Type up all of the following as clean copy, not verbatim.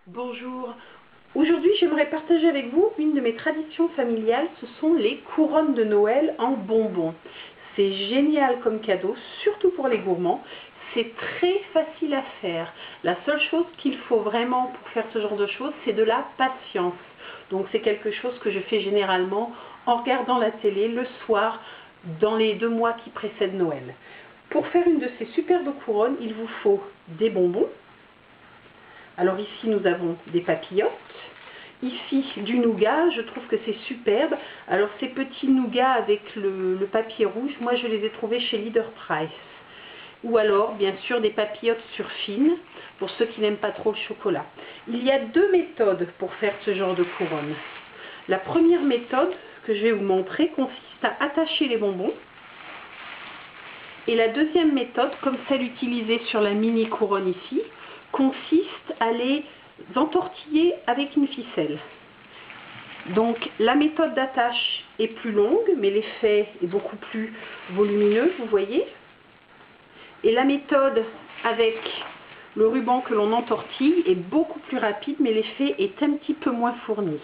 Bonjour. Aujourd'hui, j'aimerais partager avec vous une de mes traditions familiales. Ce sont les couronnes de Noël en bonbons. C'est génial comme cadeau, surtout pour les gourmands. C'est très facile à faire. La seule chose qu'il faut vraiment pour faire ce genre de choses, c'est de la patience. Donc c'est quelque chose que je fais généralement en regardant la télé le soir dans les 2 mois qui précèdent Noël. Pour faire une de ces superbes couronnes, il vous faut des bonbons. Alors ici, nous avons des papillotes. Ici, du nougat. Je trouve que c'est superbe. Alors ces petits nougats avec le papier rouge, moi je les ai trouvés chez Leader Price. Ou alors, bien sûr, des papillotes sur fine, pour ceux qui n'aiment pas trop le chocolat. Il y a 2 méthodes pour faire ce genre de couronne. La première méthode que je vais vous montrer consiste à attacher les bonbons. Et la deuxième méthode, comme celle utilisée sur la mini couronne ici, consiste à les entortiller avec une ficelle. Donc la méthode d'attache est plus longue, mais l'effet est beaucoup plus volumineux, vous voyez. Et la méthode avec le ruban que l'on entortille est beaucoup plus rapide, mais l'effet est un petit peu moins fourni.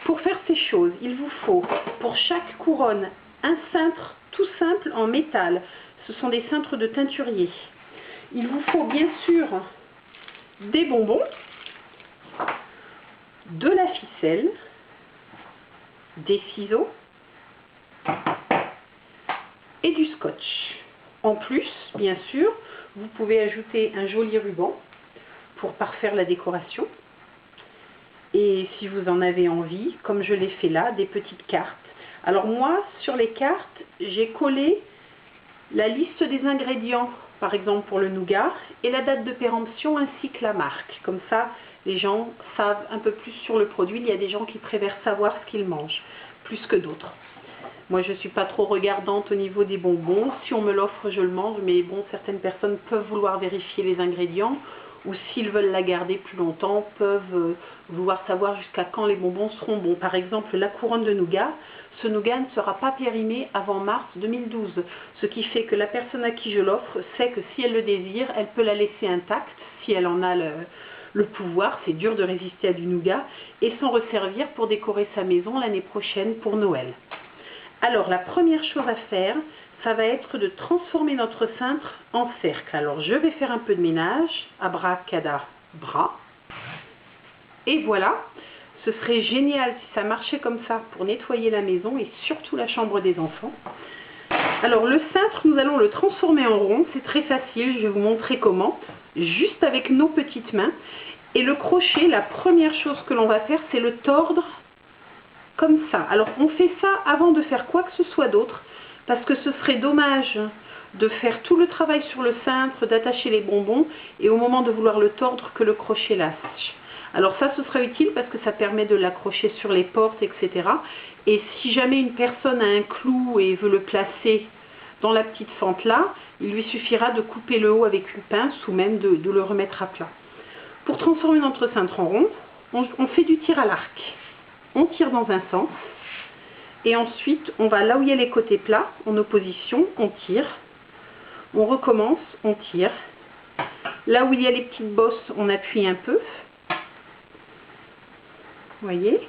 Pour faire ces choses, il vous faut pour chaque couronne un cintre tout simple en métal. Ce sont des cintres de teinturier. Il vous faut bien sûr des bonbons, de la ficelle, des ciseaux et du scotch. En plus, bien sûr, vous pouvez ajouter un joli ruban pour parfaire la décoration. Et si vous en avez envie, comme je l'ai fait là, des petites cartes. Alors moi, sur les cartes, j'ai collé la liste des ingrédients, par exemple pour le nougat, et la date de péremption ainsi que la marque. Comme ça, les gens savent un peu plus sur le produit. Il y a des gens qui préfèrent savoir ce qu'ils mangent, plus que d'autres. Moi, je ne suis pas trop regardante au niveau des bonbons. Si on me l'offre, je le mange. Mais bon, certaines personnes peuvent vouloir vérifier les ingrédients. Ou s'ils veulent la garder plus longtemps, peuvent vouloir savoir jusqu'à quand les bonbons seront bons. Par exemple, la couronne de nougat. Ce nougat ne sera pas périmé avant mars 2012. Ce qui fait que la personne à qui je l'offre sait que si elle le désire, elle peut la laisser intacte, si elle en a le pouvoir. C'est dur de résister à du nougat. Et s'en resservir pour décorer sa maison l'année prochaine pour Noël. Alors, la première chose à faire, ça va être de transformer notre cintre en cercle. Alors, je vais faire un peu de ménage, abracadabra. Et voilà, ce serait génial si ça marchait comme ça pour nettoyer la maison et surtout la chambre des enfants. Alors, le cintre, nous allons le transformer en rond. C'est très facile, je vais vous montrer comment. Juste avec nos petites mains. Et le crochet, la première chose que l'on va faire, c'est le tordre comme ça. Alors on fait ça avant de faire quoi que ce soit d'autre, parce que ce serait dommage de faire tout le travail sur le cintre, d'attacher les bonbons, et au moment de vouloir le tordre, que le crochet lâche. Alors ça, ce sera utile parce que ça permet de l'accrocher sur les portes, etc. Et si jamais une personne a un clou et veut le placer dans la petite fente là, il lui suffira de couper le haut avec une pince ou même de le remettre à plat. Pour transformer notre cintre en rond, on fait du tir à l'arc. On tire dans un sens et ensuite on va là où il y a les côtés plats en opposition, on tire, on recommence, on tire. Là où il y a les petites bosses, on appuie un peu. Vous voyez,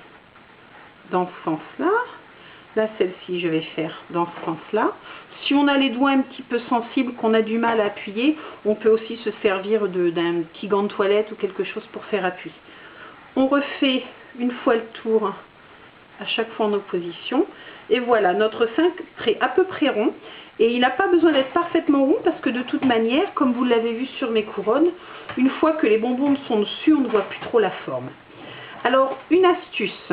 dans ce sens-là. Là, celle-ci, je vais faire dans ce sens-là. Si on a les doigts un petit peu sensibles, qu'on a du mal à appuyer, on peut aussi se servir d'un petit gant de toilette ou quelque chose pour faire appui. On refait une fois le tour, à chaque fois en opposition. Et voilà, notre cintre est à peu près rond. Et il n'a pas besoin d'être parfaitement rond parce que de toute manière, comme vous l'avez vu sur mes couronnes, une fois que les bonbons sont dessus, on ne voit plus trop la forme. Alors, une astuce.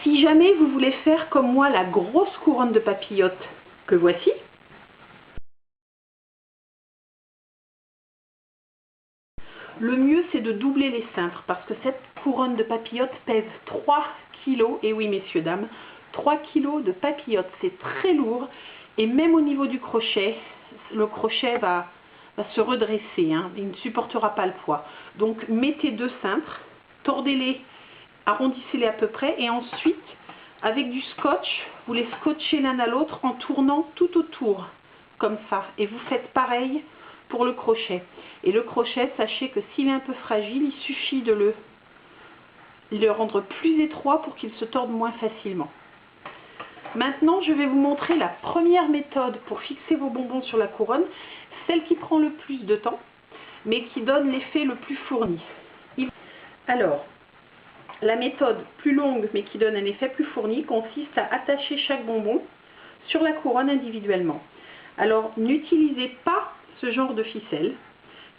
Si jamais vous voulez faire comme moi la grosse couronne de papillotes que voici, le mieux c'est de doubler les cintres parce que cette couronne de papillotes pèse 3 kg. Et oui, messieurs, dames, 3 kg de papillotes, c'est très lourd. Et même au niveau du crochet, le crochet va se redresser, hein, il ne supportera pas le poids. Donc mettez 2 cintres, tordez-les, arrondissez-les à peu près et ensuite, avec du scotch, vous les scotchez l'un à l'autre en tournant tout autour, comme ça. Et vous faites pareil pour le crochet. Et le crochet, sachez que s'il est un peu fragile, il suffit de le rendre plus étroit pour qu'il se torde moins facilement. Maintenant, je vais vous montrer la première méthode pour fixer vos bonbons sur la couronne, celle qui prend le plus de temps, mais qui donne l'effet le plus fourni. Alors, la méthode plus longue, mais qui donne un effet plus fourni, consiste à attacher chaque bonbon sur la couronne individuellement. Alors, n'utilisez pas ce genre de ficelle.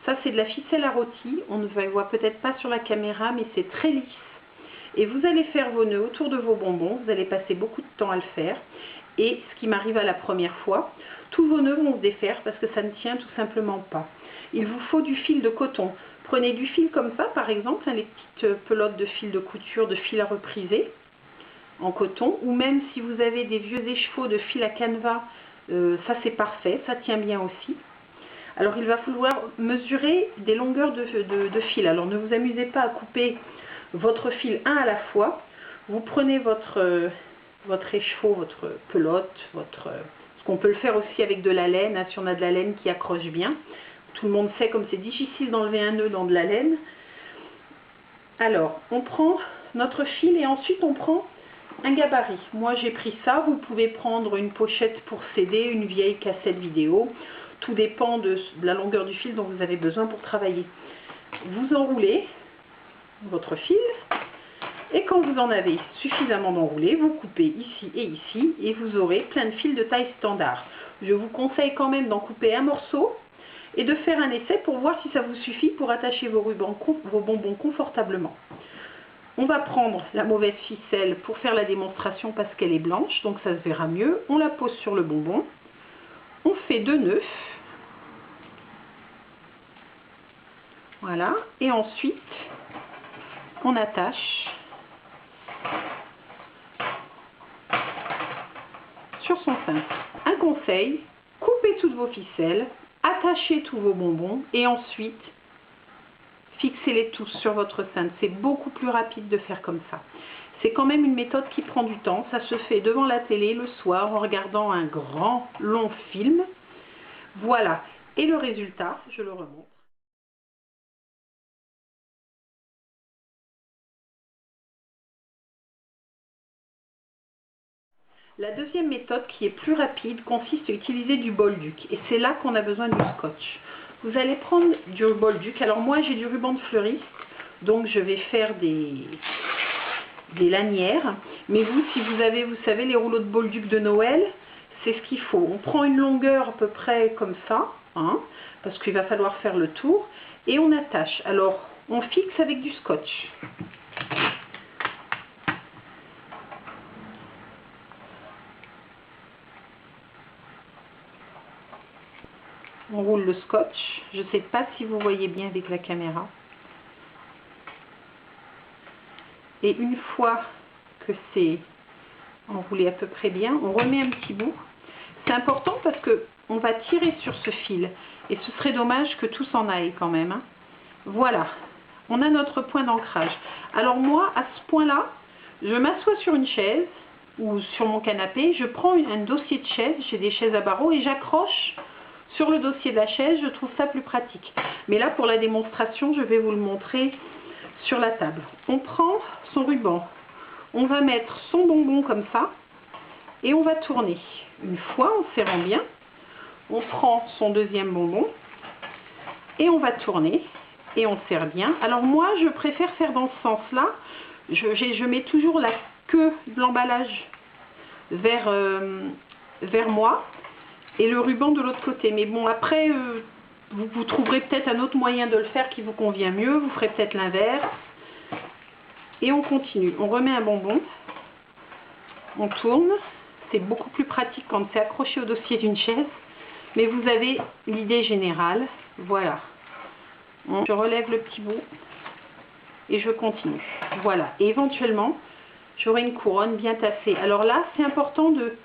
Ça, c'est de la ficelle à rôti. On ne le voit peut-être pas sur la caméra, mais c'est très lisse. Et vous allez faire vos nœuds autour de vos bonbons. Vous allez passer beaucoup de temps à le faire. Et ce qui m'arrive à la première fois, tous vos nœuds vont se défaire parce que ça ne tient tout simplement pas. Il vous faut du fil de coton. Prenez du fil comme ça, par exemple, les petites pelotes de fil de couture, de fil à repriser en coton. Ou même si vous avez des vieux écheveaux de fil à canevas, ça c'est parfait, ça tient bien aussi. Alors il va falloir mesurer des longueurs de fil. Alors ne vous amusez pas à couper votre fil un à la fois. Vous prenez votre écheveau, votre pelote, ce qu'on peut le faire aussi avec de la laine, hein, si on a de la laine qui accroche bien. Tout le monde sait comme c'est difficile d'enlever un nœud dans de la laine. Alors on prend notre fil et ensuite on prend un gabarit. Moi j'ai pris ça, vous pouvez prendre une pochette pour CD, une vieille cassette vidéo. Tout dépend de la longueur du fil dont vous avez besoin pour travailler. Vous enroulez votre fil et quand vous en avez suffisamment d'enroulé, vous coupez ici et vous aurez plein de fils de taille standard. Je vous conseille quand même d'en couper un morceau et de faire un essai pour voir si ça vous suffit pour attacher vos bonbons confortablement. On va prendre la mauvaise ficelle pour faire la démonstration parce qu'elle est blanche, donc ça se verra mieux. On la pose sur le bonbon. On fait 2 nœuds. Voilà. Et ensuite, on attache sur son cintre. Un conseil, coupez toutes vos ficelles, attachez tous vos bonbons et ensuite, fixez-les tous sur votre cintre. C'est beaucoup plus rapide de faire comme ça. C'est quand même une méthode qui prend du temps. Ça se fait devant la télé le soir en regardant un grand, long film. Voilà. Et le résultat, je le remonte. La deuxième méthode, qui est plus rapide, consiste à utiliser du Bolduc. Et c'est là qu'on a besoin du scotch. Vous allez prendre du Bolduc. Alors moi, j'ai du ruban de fleuriste. Donc je vais faire des lanières. Mais vous, si vous avez, vous savez, les rouleaux de Bolduc de Noël, c'est ce qu'il faut. On prend une longueur à peu près comme ça, hein, parce qu'il va falloir faire le tour. Et on attache. Alors, on fixe avec du scotch. On roule le scotch. Je ne sais pas si vous voyez bien avec la caméra. Et une fois que c'est enroulé à peu près bien, on remet un petit bout. C'est important parce que on va tirer sur ce fil. Et ce serait dommage que tout s'en aille quand même, hein. Voilà. On a notre point d'ancrage. Alors moi, à ce point-là, je m'assois sur une chaise ou sur mon canapé. Je prends un dossier de chaise. J'ai des chaises à barreaux et j'accroche sur le dossier de la chaise. Je trouve ça plus pratique. Mais là, pour la démonstration, je vais vous le montrer sur la table. On prend son ruban. On va mettre son bonbon comme ça. Et on va tourner. Une fois, en serrant bien, on prend son deuxième bonbon. Et on va tourner. Et on serre bien. Alors moi, je préfère faire dans ce sens-là. Je mets toujours la queue de l'emballage vers moi. Et le ruban de l'autre côté. Mais bon, après, vous trouverez peut-être un autre moyen de le faire qui vous convient mieux. Vous ferez peut-être l'inverse. Et on continue. On remet un bonbon. On tourne. C'est beaucoup plus pratique quand c'est accroché au dossier d'une chaise. Mais vous avez l'idée générale. Voilà. Je relève le petit bout. Et je continue. Voilà. Et éventuellement, j'aurai une couronne bien tassée. Alors là, c'est important de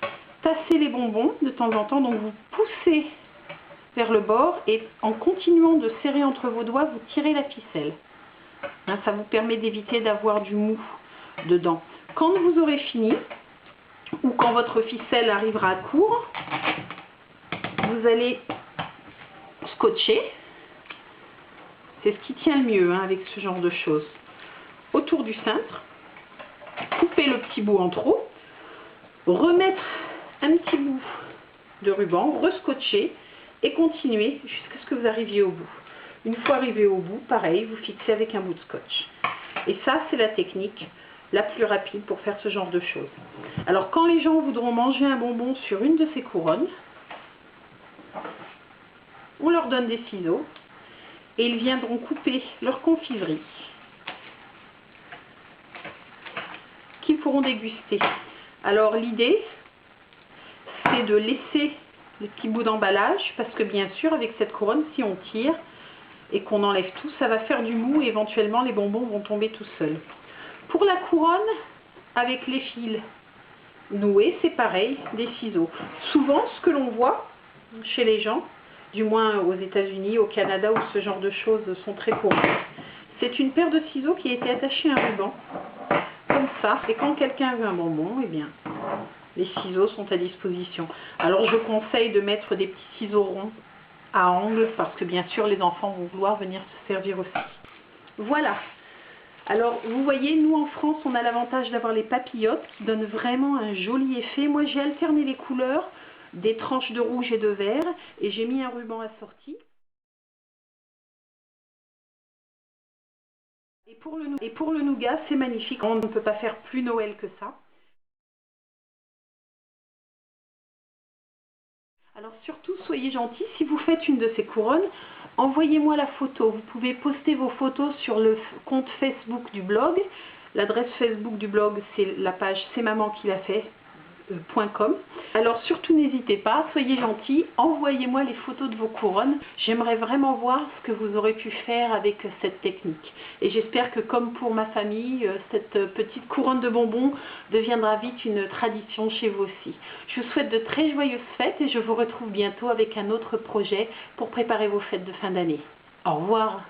tasser les bonbons de temps en temps. Donc vous poussez vers le bord et en continuant de serrer entre vos doigts, vous tirez la ficelle. Hein, ça vous permet d'éviter d'avoir du mou dedans. Quand vous aurez fini, ou quand votre ficelle arrivera à court, vous allez scotcher C'est ce qui tient le mieux hein, avec ce genre de choses. Autour du cintre, couper le petit bout en trop, remettre un petit bout de ruban, rescotcher et continuer jusqu'à ce que vous arriviez au bout. Une fois arrivé au bout, pareil, vous fixez avec un bout de scotch. Et ça, c'est la technique la plus rapide pour faire ce genre de choses. Alors, quand les gens voudront manger un bonbon sur une de ces couronnes, on leur donne des ciseaux et ils viendront couper leur confiserie qu'ils pourront déguster. Alors, l'idée, c'est de laisser les petits bouts d'emballage parce que bien sûr, avec cette couronne, si on tire et qu'on enlève tout, ça va faire du mou et éventuellement les bonbons vont tomber tout seuls. Pour la couronne, avec les fils noués, c'est pareil, des ciseaux. Souvent, ce que l'on voit chez les gens, du moins aux États-Unis, au Canada, où ce genre de choses sont très courantes, c'est une paire de ciseaux qui a été attachée à un ruban, comme ça. Et quand quelqu'un veut un bonbon, eh bien, les ciseaux sont à disposition. Alors, je conseille de mettre des petits ciseaux ronds à angle, parce que bien sûr, les enfants vont vouloir venir se servir aussi. Voilà. Alors, vous voyez, nous en France, on a l'avantage d'avoir les papillotes qui donnent vraiment un joli effet. Moi, j'ai alterné les couleurs, des tranches de rouge et de vert, et j'ai mis un ruban assorti. Et pour le nougat, c'est magnifique. On ne peut pas faire plus Noël que ça. Alors surtout, soyez gentils, si vous faites une de ces couronnes, envoyez-moi la photo. Vous pouvez poster vos photos sur le compte Facebook du blog. L'adresse Facebook du blog, c'est la page c'est maman qui l'a fait.com. Alors surtout n'hésitez pas, soyez gentils, envoyez-moi les photos de vos couronnes. J'aimerais vraiment voir ce que vous aurez pu faire avec cette technique. Et j'espère que comme pour ma famille, cette petite couronne de bonbons deviendra vite une tradition chez vous aussi. Je vous souhaite de très joyeuses fêtes et je vous retrouve bientôt avec un autre projet pour préparer vos fêtes de fin d'année. Au revoir.